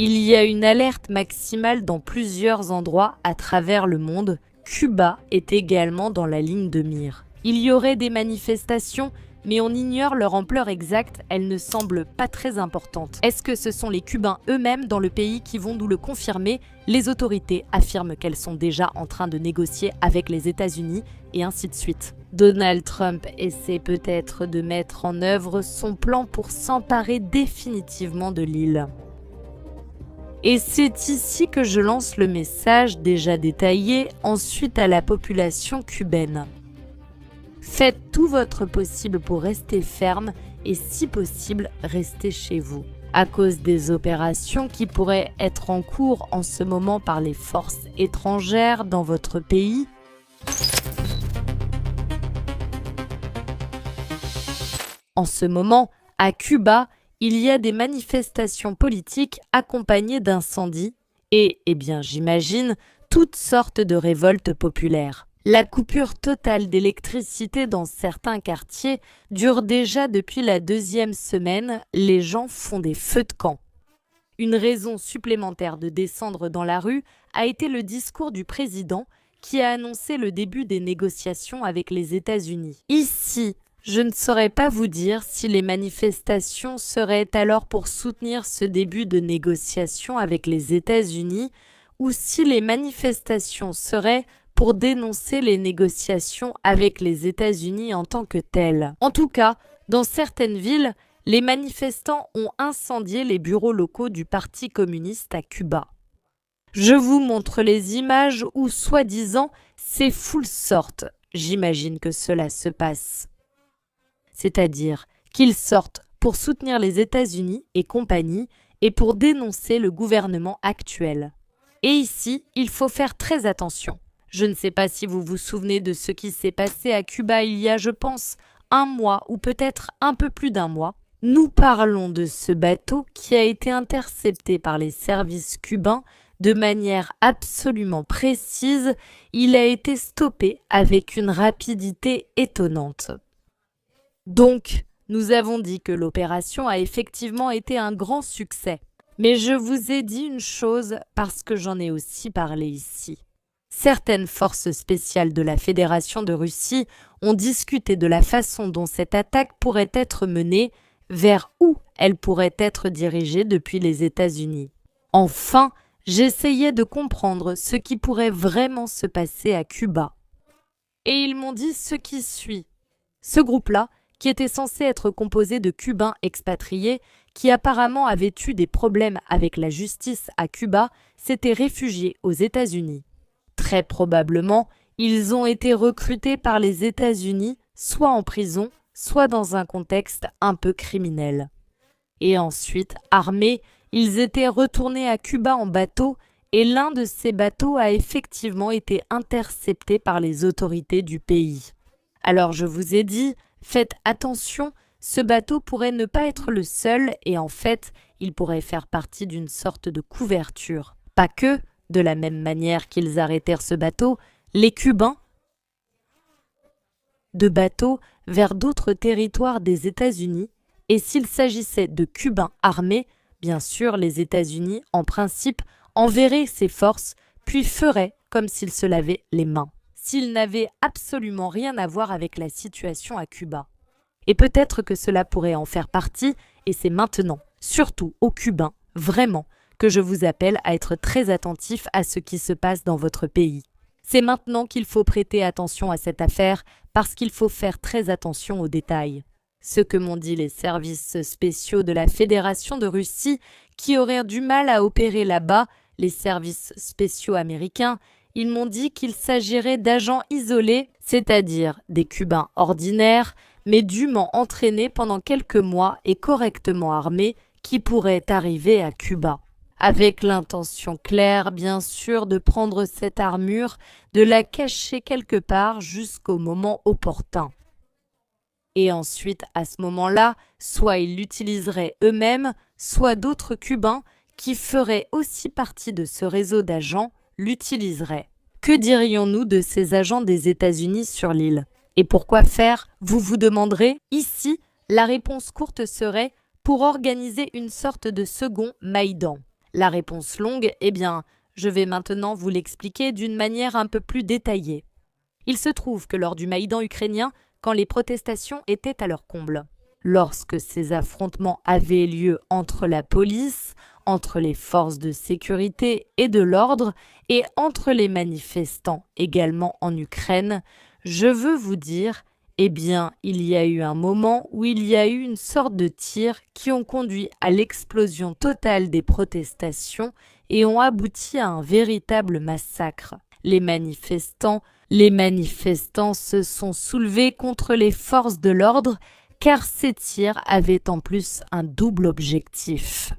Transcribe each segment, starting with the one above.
Il y a une alerte maximale dans plusieurs endroits à travers le monde. Cuba est également dans la ligne de mire. Il y aurait des manifestations, mais on ignore leur ampleur exacte, elles ne semblent pas très importantes. Est-ce que ce sont les Cubains eux-mêmes dans le pays qui vont nous le confirmer? Les autorités affirment qu'elles sont déjà en train de négocier avec les États-Unis et ainsi de suite. Donald Trump essaie peut-être de mettre en œuvre son plan pour s'emparer définitivement de l'île. Et c'est ici que je lance le message déjà détaillé ensuite à la population cubaine. Faites tout votre possible pour rester ferme et si possible, restez chez vous. À cause des opérations qui pourraient être en cours en ce moment par les forces étrangères dans votre pays, en ce moment, à Cuba, il y a des manifestations politiques accompagnées d'incendies et, j'imagine, toutes sortes de révoltes populaires. La coupure totale d'électricité dans certains quartiers dure déjà depuis la 2e semaine, les gens font des feux de camp. Une raison supplémentaire de descendre dans la rue a été le discours du président qui a annoncé le début des négociations avec les États-Unis. Ici, je ne saurais pas vous dire si les manifestations seraient alors pour soutenir ce début de négociations avec les États-Unis ou si les manifestations seraient pour dénoncer les négociations avec les États-Unis en tant que telles. En tout cas, dans certaines villes, les manifestants ont incendié les bureaux locaux du Parti communiste à Cuba. Je vous montre les images où, soi-disant, ces foules sortent. J'imagine que cela se passe. C'est-à-dire qu'ils sortent pour soutenir les États-Unis et compagnie et pour dénoncer le gouvernement actuel. Et ici, il faut faire très attention. Je ne sais pas si vous vous souvenez de ce qui s'est passé à Cuba il y a, je pense, 1 mois ou peut-être un peu plus d'1 mois. Nous parlons de ce bateau qui a été intercepté par les services cubains de manière absolument précise. Il a été stoppé avec une rapidité étonnante. Donc, nous avons dit que l'opération a effectivement été un grand succès. Mais je vous ai dit une chose parce que j'en ai aussi parlé ici. Certaines forces spéciales de la Fédération de Russie ont discuté de la façon dont cette attaque pourrait être menée, vers où elle pourrait être dirigée depuis les États-Unis. Enfin, j'essayais de comprendre ce qui pourrait vraiment se passer à Cuba. Et ils m'ont dit ce qui suit. Ce groupe-là, qui était censé être composé de Cubains expatriés, qui apparemment avaient eu des problèmes avec la justice à Cuba, s'était réfugié aux États-Unis. Très probablement, ils ont été recrutés par les États-Unis, soit en prison, soit dans un contexte un peu criminel. Et ensuite, armés, ils étaient retournés à Cuba en bateau et l'un de ces bateaux a effectivement été intercepté par les autorités du pays. Alors je vous ai dit, faites attention, ce bateau pourrait ne pas être le seul et en fait, il pourrait faire partie d'une sorte de couverture. Pas que, de la même manière qu'ils arrêtèrent ce bateau, les Cubains de bateaux vers d'autres territoires des États-Unis, et s'il s'agissait de Cubains armés, bien sûr les États-Unis, en principe, enverraient ces forces, puis feraient comme s'ils se lavaient les mains, s'ils n'avaient absolument rien à voir avec la situation à Cuba. Et peut-être que cela pourrait en faire partie, et c'est maintenant, surtout aux Cubains, vraiment, que je vous appelle à être très attentifs à ce qui se passe dans votre pays. C'est maintenant qu'il faut prêter attention à cette affaire parce qu'il faut faire très attention aux détails. Ce que m'ont dit les services spéciaux de la Fédération de Russie qui auraient du mal à opérer là-bas, les services spéciaux américains, ils m'ont dit qu'il s'agirait d'agents isolés, c'est-à-dire des Cubains ordinaires, mais dûment entraînés pendant quelques mois et correctement armés qui pourraient arriver à Cuba. Avec l'intention claire, bien sûr, de prendre cette armure, de la cacher quelque part jusqu'au moment opportun. Et ensuite, à ce moment-là, soit ils l'utiliseraient eux-mêmes, soit d'autres Cubains qui feraient aussi partie de ce réseau d'agents l'utiliseraient. Que dirions-nous de ces agents des États-Unis sur l'île? Et pourquoi faire? Vous vous demanderez. Ici, la réponse courte serait pour organiser une sorte de second Maïdan. La réponse longue, eh bien, je vais maintenant vous l'expliquer d'une manière un peu plus détaillée. Il se trouve que lors du Maïdan ukrainien, quand les protestations étaient à leur comble, lorsque ces affrontements avaient lieu entre la police, entre les forces de sécurité et de l'ordre et entre les manifestants également en Ukraine, je veux vous dire, eh bien, il y a eu un moment où il y a eu une sorte de tirs qui ont conduit à l'explosion totale des protestations et ont abouti à un véritable massacre. Les manifestants se sont soulevés contre les forces de l'ordre car ces tirs avaient en plus un double objectif.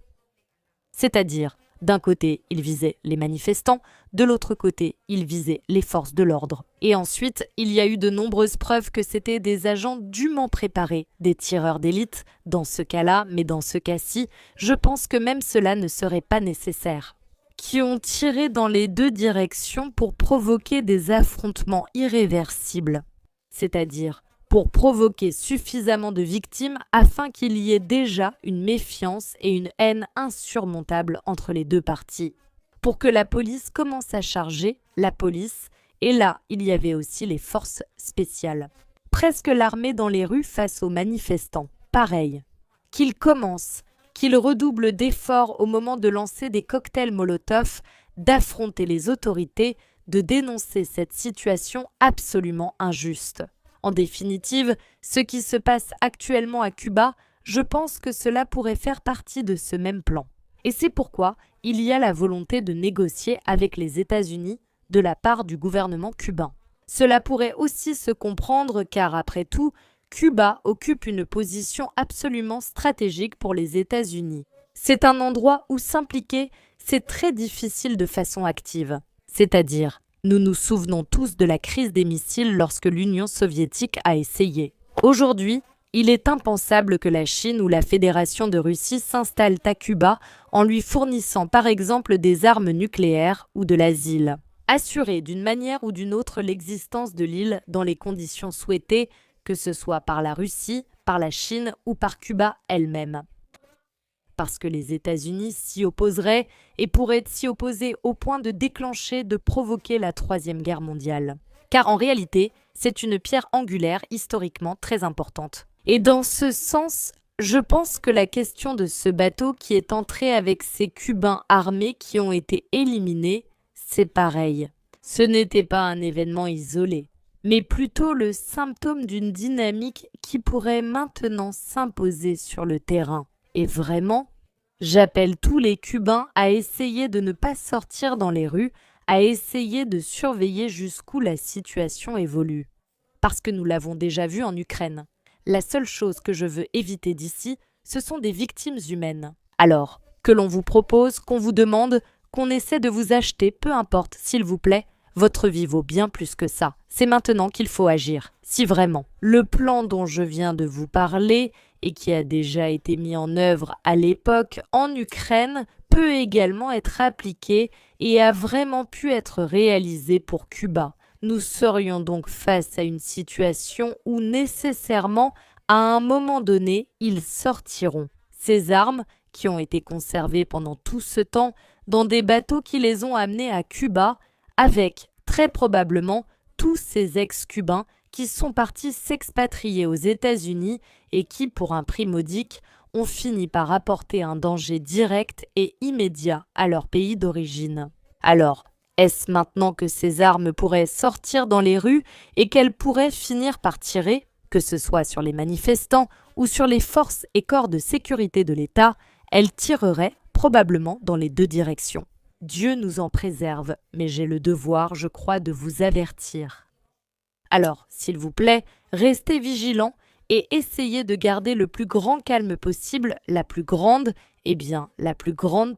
C'est-à-dire, d'un côté, ils visaient les manifestants, de l'autre côté, ils visaient les forces de l'ordre. Et ensuite, il y a eu de nombreuses preuves que c'était des agents dûment préparés, des tireurs d'élite, dans ce cas-là, mais dans ce cas-ci, je pense que même cela ne serait pas nécessaire, qui ont tiré dans les deux directions pour provoquer des affrontements irréversibles, c'est-à-dire pour provoquer suffisamment de victimes afin qu'il y ait déjà une méfiance et une haine insurmontables entre les deux parties. Pour que la police commence à charger, la police, et là, il y avait aussi les forces spéciales. Presque l'armée dans les rues face aux manifestants. Pareil. Qu'ils commencent, qu'ils redoublent d'efforts au moment de lancer des cocktails Molotov, d'affronter les autorités, de dénoncer cette situation absolument injuste. En définitive, ce qui se passe actuellement à Cuba, je pense que cela pourrait faire partie de ce même plan. Et c'est pourquoi il y a la volonté de négocier avec les États-Unis de la part du gouvernement cubain. Cela pourrait aussi se comprendre car, après tout, Cuba occupe une position absolument stratégique pour les États-Unis. C'est un endroit où s'impliquer, c'est très difficile de façon active. C'est-à-dire, nous nous souvenons tous de la crise des missiles lorsque l'Union soviétique a essayé. Aujourd'hui, il est impensable que la Chine ou la Fédération de Russie s'installent à Cuba en lui fournissant par exemple des armes nucléaires ou de l'asile. Assurer d'une manière ou d'une autre l'existence de l'île dans les conditions souhaitées, que ce soit par la Russie, par la Chine ou par Cuba elle-même. Parce que les États-Unis s'y opposeraient et pourraient s'y opposer au point de déclencher, de provoquer la Troisième Guerre mondiale. Car en réalité, c'est une pierre angulaire historiquement très importante. Et dans ce sens, je pense que la question de ce bateau qui est entré avec ces Cubains armés qui ont été éliminés, c'est pareil. Ce n'était pas un événement isolé, mais plutôt le symptôme d'une dynamique qui pourrait maintenant s'imposer sur le terrain. Et vraiment, j'appelle tous les Cubains à essayer de ne pas sortir dans les rues, à essayer de surveiller jusqu'où la situation évolue. Parce que nous l'avons déjà vu en Ukraine. La seule chose que je veux éviter d'ici, ce sont des victimes humaines. Alors, que l'on vous propose, qu'on vous demande, qu'on essaie de vous acheter, peu importe, s'il vous plaît, votre vie vaut bien plus que ça. C'est maintenant qu'il faut agir. Si vraiment, le plan dont je viens de vous parler et qui a déjà été mis en œuvre à l'époque en Ukraine peut également être appliqué et a vraiment pu être réalisé pour Cuba. Nous serions donc face à une situation où nécessairement, à un moment donné, ils sortiront. Ces armes, qui ont été conservées pendant tout ce temps dans des bateaux qui les ont amenés à Cuba, avec très probablement tous ces ex-Cubains qui sont partis s'expatrier aux États-Unis et qui, pour un prix modique, ont fini par apporter un danger direct et immédiat à leur pays d'origine. Alors, est-ce maintenant que ces armes pourraient sortir dans les rues et qu'elles pourraient finir par tirer, que ce soit sur les manifestants ou sur les forces et corps de sécurité de l'État, elles tireraient probablement dans les deux directions. Dieu nous en préserve, mais j'ai le devoir, je crois, de vous avertir. Alors, s'il vous plaît, restez vigilants et essayez de garder le plus grand calme possible, la plus grande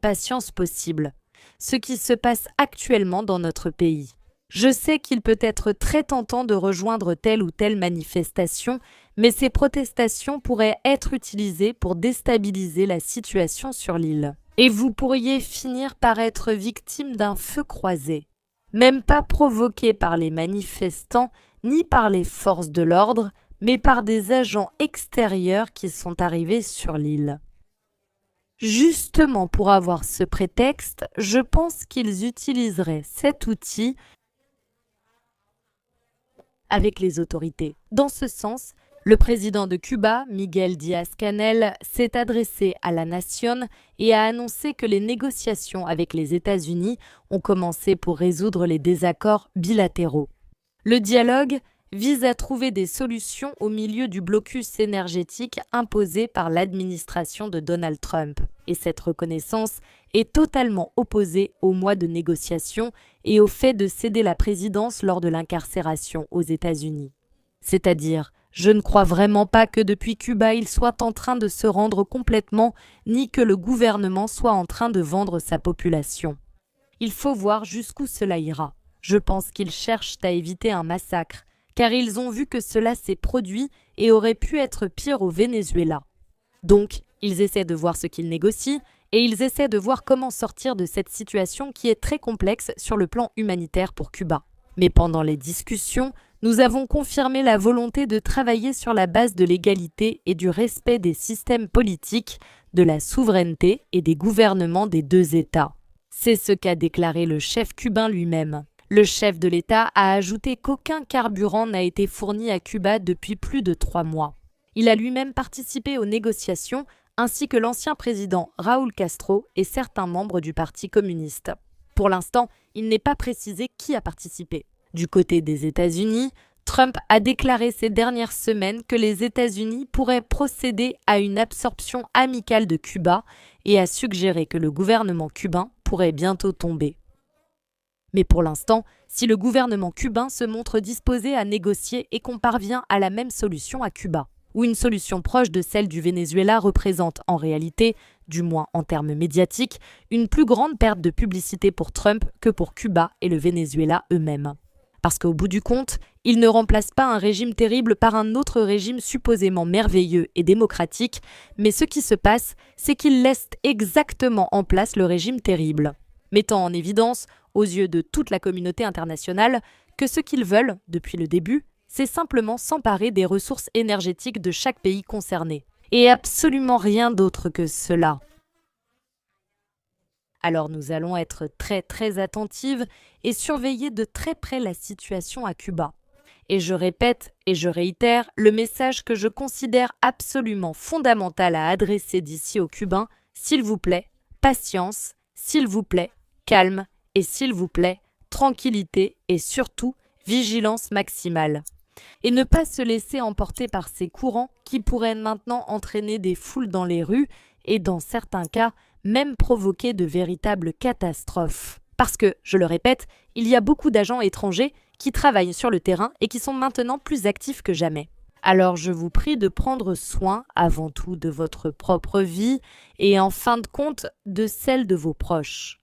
patience possible. Ce qui se passe actuellement dans notre pays. Je sais qu'il peut être très tentant de rejoindre telle ou telle manifestation, mais ces protestations pourraient être utilisées pour déstabiliser la situation sur l'île. Et vous pourriez finir par être victime d'un feu croisé, même pas provoqué par les manifestants ni par les forces de l'ordre, mais par des agents extérieurs qui sont arrivés sur l'île. Justement pour avoir ce prétexte, je pense qu'ils utiliseraient cet outil avec les autorités. Dans ce sens, le président de Cuba, Miguel Díaz-Canel, s'est adressé à la nation et a annoncé que les négociations avec les États-Unis ont commencé pour résoudre les désaccords bilatéraux. Le dialogue vise à trouver des solutions au milieu du blocus énergétique imposé par l'administration de Donald Trump. Et cette reconnaissance est totalement opposée au mois de négociations et au fait de céder la présidence lors de l'incarcération aux États-Unis. C'est-à-dire, je ne crois vraiment pas que depuis Cuba il soit en train de se rendre complètement, ni que le gouvernement soit en train de vendre sa population. Il faut voir jusqu'où cela ira. Je pense qu'ils cherchent à éviter un massacre, car ils ont vu que cela s'est produit et aurait pu être pire au Venezuela. Donc, ils essaient de voir ce qu'ils négocient et ils essaient de voir comment sortir de cette situation qui est très complexe sur le plan humanitaire pour Cuba. Mais pendant les discussions, nous avons confirmé la volonté de travailler sur la base de l'égalité et du respect des systèmes politiques, de la souveraineté et des gouvernements des deux États. C'est ce qu'a déclaré le chef cubain lui-même. Le chef de l'État a ajouté qu'aucun carburant n'a été fourni à Cuba depuis plus de 3 mois. Il a lui-même participé aux négociations, ainsi que l'ancien président Raúl Castro et certains membres du Parti communiste. Pour l'instant, il n'est pas précisé qui a participé. Du côté des États-Unis, Trump a déclaré ces dernières semaines que les États-Unis pourraient procéder à une absorption amicale de Cuba et a suggéré que le gouvernement cubain pourrait bientôt tomber. Mais pour l'instant, si le gouvernement cubain se montre disposé à négocier et qu'on parvient à la même solution à Cuba, ou une solution proche de celle du Venezuela représente en réalité, du moins en termes médiatiques, une plus grande perte de publicité pour Trump que pour Cuba et le Venezuela eux-mêmes. Parce qu'au bout du compte, il ne remplace pas un régime terrible par un autre régime supposément merveilleux et démocratique, mais ce qui se passe, c'est qu'il laisse exactement en place le régime terrible, mettant en évidence, aux yeux de toute la communauté internationale, que ce qu'ils veulent, depuis le début, c'est simplement s'emparer des ressources énergétiques de chaque pays concerné. Et absolument rien d'autre que cela. Alors nous allons être très attentives et surveiller de très près la situation à Cuba. Et je répète et je réitère le message que je considère absolument fondamental à adresser d'ici aux Cubains, s'il vous plaît, patience, s'il vous plaît, calme et s'il vous plaît, tranquillité et surtout vigilance maximale. Et ne pas se laisser emporter par ces courants qui pourraient maintenant entraîner des foules dans les rues et dans certains cas même provoquer de véritables catastrophes. Parce que, je le répète, il y a beaucoup d'agents étrangers qui travaillent sur le terrain et qui sont maintenant plus actifs que jamais. Alors je vous prie de prendre soin avant tout de votre propre vie et en fin de compte de celle de vos proches.